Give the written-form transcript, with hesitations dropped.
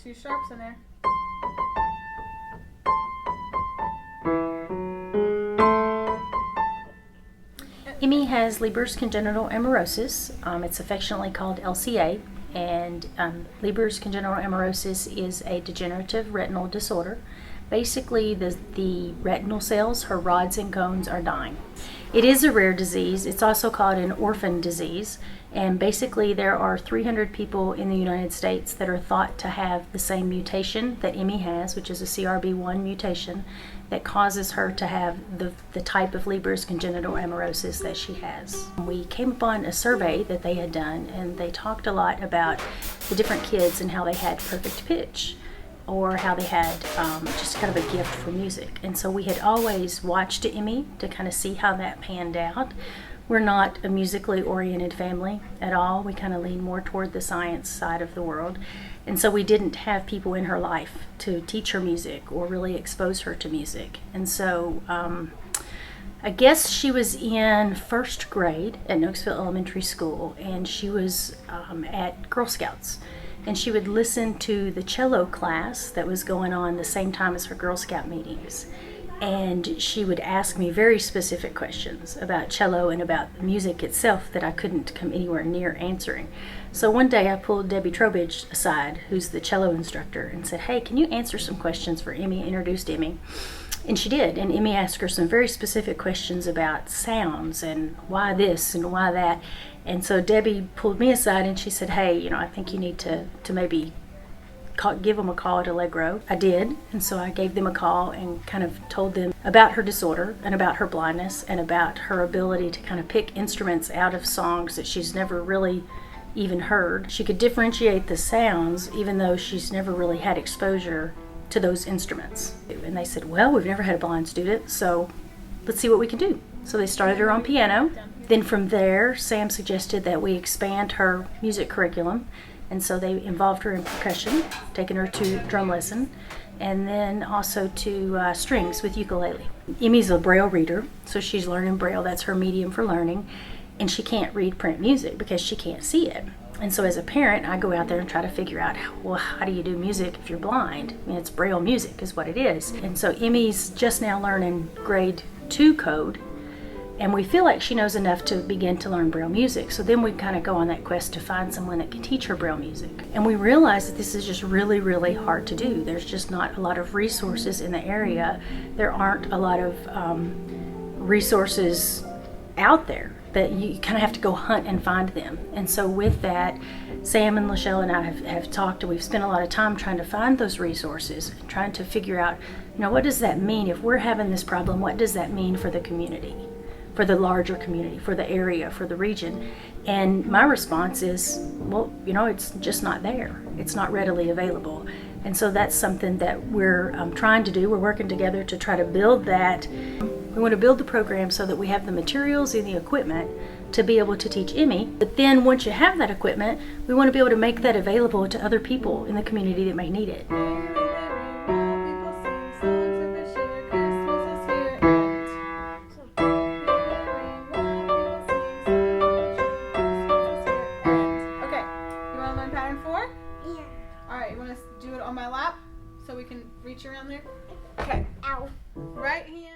2 sharps in there. Emmy has Leber's congenital amaurosis. It's affectionately called LCA, and Leber's congenital amaurosis is a degenerative retinal disorder. Basically, the retinal cells, her rods and cones, are dying. It is a rare disease. It's also called an orphan disease, and basically there are 300 people in the United States that are thought to have the same mutation that Emmy has, which is a CRB1 mutation that causes her to have the type of Leber's congenital amaurosis that she has. We came upon a survey that they had done, and they talked a lot about the different kids and how they had perfect pitch, or how they had just kind of a gift for music. And so we had always watched Emmy to kind of see how that panned out. We're not a musically oriented family at all. We kind of lean more toward the science side of the world. And so we didn't have people in her life to teach her music or really expose her to music. And so I guess she was in first grade at Nokesville Elementary School, and she was at Girl Scouts. And she would listen to the cello class that was going on the same time as her Girl Scout meetings. And she would ask me very specific questions about cello and about the music itself that I couldn't come anywhere near answering. So one day I pulled Debbie Trowbridge aside, who's the cello instructor, and said, "Hey, can you answer some questions for Emmy?" Introduced Emmy. And she did, and Emmy asked her some very specific questions about sounds and why this and why that. And so Debbie pulled me aside and she said, "Hey, I think you need to maybe give them a call at Allegro." I did, and so I gave them a call and kind of told them about her disorder and about her blindness and about her ability to kind of pick instruments out of songs that she's never really even heard. She could differentiate the sounds even though she's never really had exposure to those instruments. And they said, "Well, we've never had a blind student, so let's see what we can do." So they started her on piano. Then from there, Sam suggested that we expand her music curriculum, and so they involved her in percussion, taking her to drum lesson, and then also to strings with ukulele. Emmy's a Braille reader, so she's learning Braille. That's her medium for learning, and she can't read print music because she can't see it. And so as a parent, I go out there and try to figure out, well, how do you do music if you're blind? I mean, it's Braille music is what it is. And so Emmy's just now learning grade 2 code, and we feel like she knows enough to begin to learn Braille music. So then we kind of go on that quest to find someone that can teach her Braille music. And we realize that this is just really, really hard to do. There's just not a lot of resources in the area. There aren't a lot of resources out there that you kind of have to go hunt and find them. And so with that, Sam and Lachelle and I have talked, and we've spent a lot of time trying to find those resources, trying to figure out, what does that mean? If we're having this problem, what does that mean for the community, for the larger community, for the area, for the region? And my response is, well, it's just not there. It's not readily available. And so that's something that we're trying to do. We're working together to try to build that. We want to build the program so that we have the materials and the equipment to be able to teach Emmy. But then once you have that equipment, we want to be able to make that available to other people in the community that may need it. Okay, you want to learn pattern 4? Yeah. All right, you want to do it on my lap so we can reach around there? Okay. Ow. Right hand.